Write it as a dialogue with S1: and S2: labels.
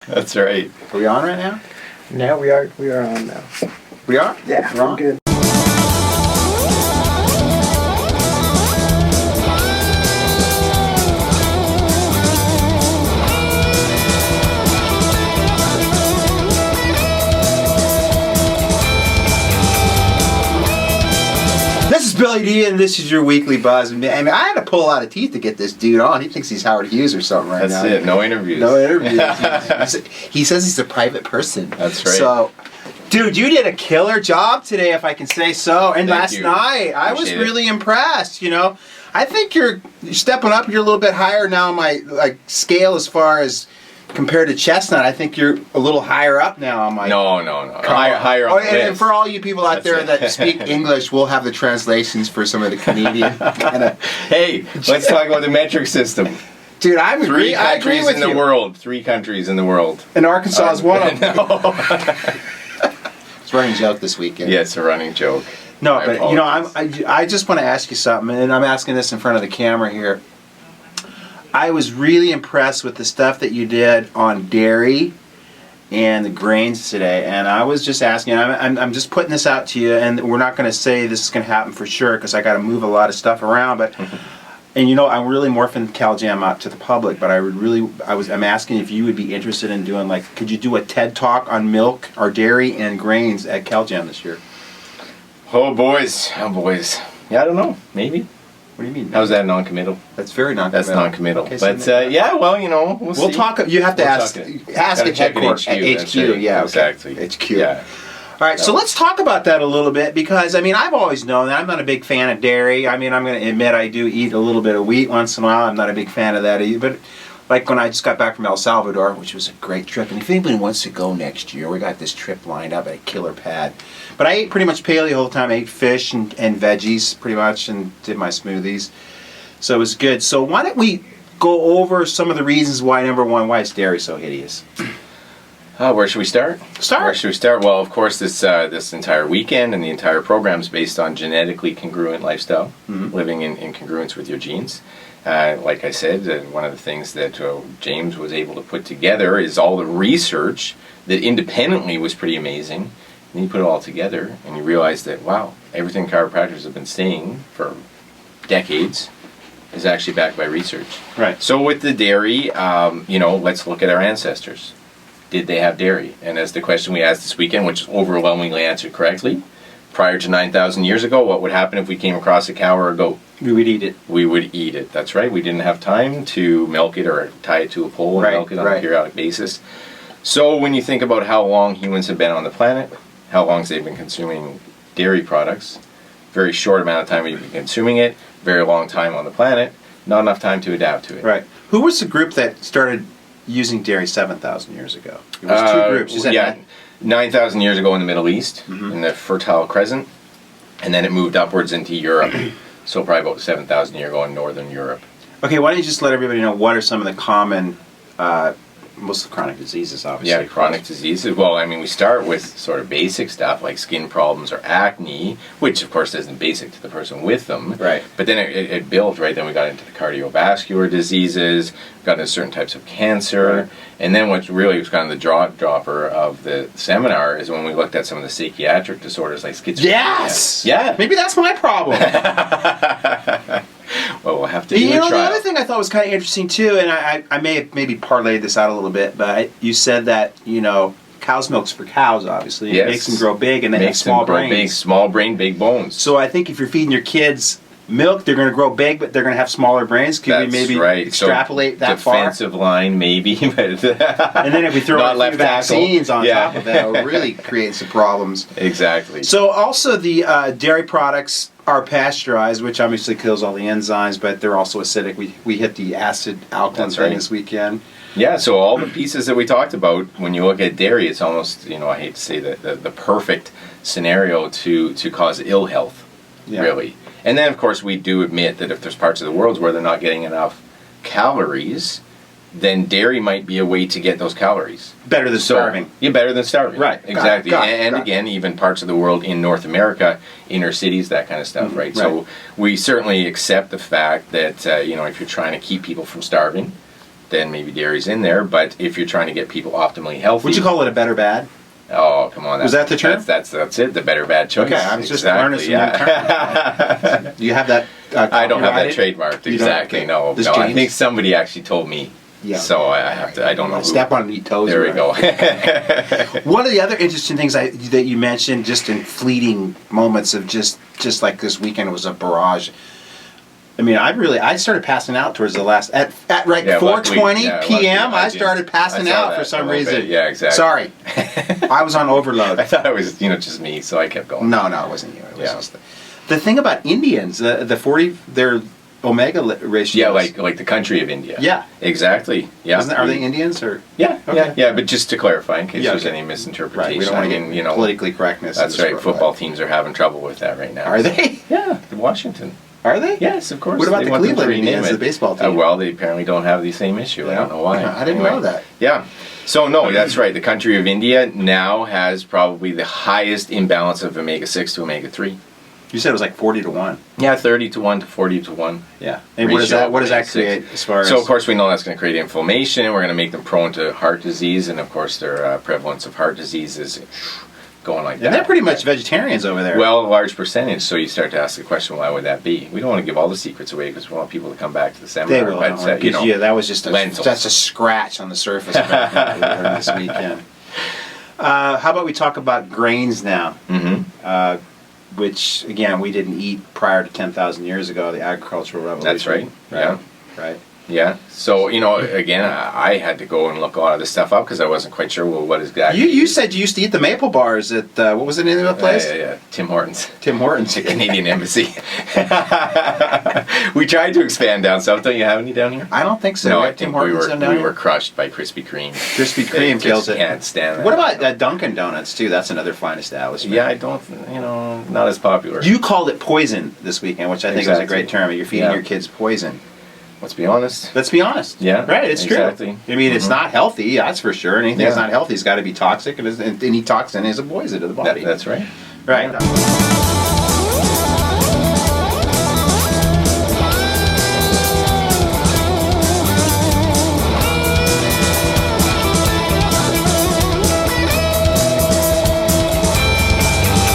S1: That's right.
S2: Are we on right now?
S3: Now we are on now.
S2: We are?
S3: Yeah,
S2: we're on.
S3: Good.
S2: This is Billy D, and this is your weekly buzz. I mean, I had to pull a lot of teeth to get this dude on. He thinks he's Howard Hughes or something right now.
S1: That's it. No interviews.
S2: No interviews. He says he's a private person.
S1: That's right.
S2: So, dude, you did a killer job today, if I can say so. And
S1: Thank
S2: last
S1: you.
S2: night, I was
S1: Appreciate it.
S2: really impressed. You know, I think you're stepping up. You're a little bit higher now on my scale as far as compared to Chestnut. I think you're a little higher up now on my.
S1: No. Higher up.
S2: And for all you people out there that speak English, we'll have the translations for some of the Canadian kind of.
S1: Hey, let's talk about the metric system.
S2: Dude, I agree with you.
S1: 3 countries in the world.
S2: And Arkansas is one of them.
S1: No.
S2: It's a running joke this weekend.
S1: Yeah, it's a running joke.
S2: No, but you know, I just want to ask you something, and I'm asking this in front of the camera here. I was really impressed with the stuff that you did on dairy and the grains today, and I was just asking. I'm just putting this out to you, and we're not going to say this is going to happen for sure because I got to move a lot of stuff around, but. And you know, I'm really morphing CalJam out to the public, but I'm asking if you would be interested in doing, like, could you do a TED Talk on milk or dairy and grains at CalJam this year?
S1: Oh, boys. Yeah, I don't know. Maybe.
S2: What do you mean?
S1: How's that non-committal?
S2: That's very non-committal.
S1: That's non-committal.
S2: Okay,
S1: but yeah, well, you know, we'll see.
S2: talk. You have to ask at headquarters. At HQ, yeah,
S1: exactly.
S2: Okay. HQ.
S1: Yeah.
S2: All right, so let's talk about that a little bit because, I mean, I've always known that I'm not a big fan of dairy. I mean, I'm going to admit I do eat a little bit of wheat once in a while. I'm not a big fan of that either. But like when I just got back from El Salvador, which was a great trip, and if anybody wants to go next year, we got this trip lined up at a killer pad. But I ate pretty much paleo the whole time. I ate fish and veggies pretty much and did my smoothies. So it was good. So why don't we go over some of the reasons why, number one, why is dairy so hideous?
S1: Where should we start? Where should we start? Well, of course, this entire weekend and the entire program is based on genetically congruent lifestyle, living in congruence with your genes. Like I said, one of the things that James was able to put together is all the research that independently was pretty amazing. And you put it all together and you realize that, wow, everything chiropractors have been saying for decades is actually backed by research.
S2: Right.
S1: So with the dairy, you know, let's look at our ancestors. Did they have dairy? And as the question we asked this weekend, which is overwhelmingly answered correctly, prior to 9,000 years ago, what would happen if we came across a cow or a goat?
S2: We would eat it.
S1: We would eat it. That's right. We didn't have time to milk it or tie it to a pole and milk it on a periodic basis. So when you think about how long humans have been on the planet, how long they've been consuming dairy products, very short amount of time we've been consuming it, very long time on the planet, not enough time to adapt to it.
S2: Right. Who was the group that started using dairy 7,000 years ago? It was two groups. You said
S1: 9,000 years ago in the Middle East, in the Fertile Crescent, and then it moved upwards into Europe. So probably about 7,000 years ago in Northern Europe.
S2: Okay, why don't you just let everybody know what are some of the common, most of the chronic diseases, obviously.
S1: Yeah, chronic diseases. Well, I mean, we start with sort of basic stuff like skin problems or acne, which of course isn't basic to the person with them.
S2: Right.
S1: But then it built, right? Then we got into the cardiovascular diseases, got into certain types of cancer,
S2: Right.
S1: and then what really was kind of the dropper of the seminar is when we looked at some of the psychiatric disorders like schizophrenia.
S2: Yes!
S1: Yeah.
S2: Maybe that's my problem.
S1: Well, we'll have to do a trial.
S2: The other thing I thought was kind of interesting too, and I may have maybe parlayed this out a little bit, but you said that, you know, cow's milk's for cows, obviously.
S1: Yes.
S2: It makes them grow big and they have small brains.
S1: Big, small brain, big bones.
S2: So I think if you're feeding your kids milk, they're going to grow big, but they're going to have smaller brains. Could we maybe extrapolate that far?
S1: Defensive line, maybe. But
S2: and then if we throw a few vaccines on top of that, it'll really create some problems.
S1: Exactly.
S2: So also the dairy products are pasteurized, which obviously kills all the enzymes, but they're also acidic. We hit the acid alkaline thing this weekend.
S1: Yeah, so all the pieces that we talked about, when you look at dairy, it's almost, you know, I hate to say that the perfect scenario to cause ill health, really. And then, of course, we do admit that if there's parts of the world where they're not getting enough calories, then dairy might be a way to get those calories.
S2: Better than starving.
S1: Yeah, better than starving.
S2: Right.
S1: Exactly. And again, even parts of the world in North America, inner cities, that kind of stuff, right? So we certainly accept the fact that, you know, if you're trying to keep people from starving, then maybe dairy's in there. But if you're trying to get people optimally healthy,
S2: Would you call it a better bad?
S1: Oh, come on!
S2: Was that the term?
S1: That's it. The better bad choice.
S2: Okay, I'm just learning some new terms. Do you have that?
S1: I don't have that
S2: copyrighted?
S1: trademarked
S2: You don't?
S1: exactly.
S2: Okay.
S1: No,
S2: Does
S1: no. I
S2: James?
S1: think somebody actually told me.
S2: Yeah.
S1: So I have to. I don't know. Who.
S2: Step on neat toes.
S1: There we go.
S2: One of the other interesting things that you mentioned, just in fleeting moments of just like this weekend, was a barrage. I mean, I started passing out towards the last at like 4:20 p.m. I started passing out for some reason.
S1: Yeah, exactly.
S2: Sorry, I was on overload.
S1: I thought it was just me, so I kept going.
S2: No, it wasn't you. It was just the thing about Indians, the 40 their omega ratio.
S1: Yeah, like the country of India.
S2: Yeah,
S1: exactly. Yeah,
S2: are they Indians or?
S1: Yeah,
S2: Okay.
S1: yeah. But just to clarify, in case there's any misinterpretation,
S2: right? We don't want to get politically correctness.
S1: That's right. Football teams are having trouble with that right now.
S2: Are they?
S1: Yeah, Washington.
S2: Are they?
S1: Yes, of course.
S2: What about
S1: they
S2: the
S1: want them to
S2: Cleveland
S1: rename
S2: Indians,
S1: it.
S2: the baseball team?
S1: Well, they apparently don't have the same issue.
S2: Yeah.
S1: I don't know why.
S2: I didn't know that.
S1: Yeah. So, no, that's right. The country of India now has probably the highest imbalance of omega-6 to omega-3.
S2: You said it was like 40 to 1.
S1: Yeah, 30 to 1 to 40 to 1.
S2: Yeah. And what does that create as far as...
S1: So, of course, we know that's going to create inflammation. We're going to make them prone to heart disease. And, of course, their prevalence of heart disease is going like that.
S2: And they're pretty much vegetarians over there.
S1: Well, a large percentage. So you start to ask the question, why would that be? We don't want to give all the secrets away because we want people to come back to the seminar.
S2: They will.
S1: But,
S2: that was just
S1: lentils.
S2: that's a scratch on the surface of everything we learned this weekend. How about we talk about grains now?
S1: Mm-hmm.
S2: Which, again, we didn't eat prior to 10,000 years ago, the agricultural revolution.
S1: That's right. Yeah.
S2: Right.
S1: Yeah. So, again, I had to go and look a lot of this stuff up because I wasn't quite sure what exactly.
S2: You said you used to eat the maple bars at, what was the name of the place?
S1: Yeah. Tim Hortons.
S2: Tim Hortons.
S1: The Canadian Embassy. We tried to expand down south. Don't you have any down here?
S2: I don't think so.
S1: No,
S2: Yeah,
S1: I think we were crushed by Krispy Kreme.
S2: Krispy Kreme kills it.
S1: Can't stand that.
S2: What about Dunkin' Donuts, too? That's another fine establishment.
S1: Yeah, I don't, not as popular.
S2: You called it poison this weekend, which I think is a great term. You're feeding your kids poison.
S1: Let's be honest.
S2: Let's be honest.
S1: Yeah.
S2: Right, it's true. I mean, it's not healthy, that's for sure. Anything that's not healthy has got to be toxic, and any toxin is a poison to the body.
S1: That's right.
S2: Right.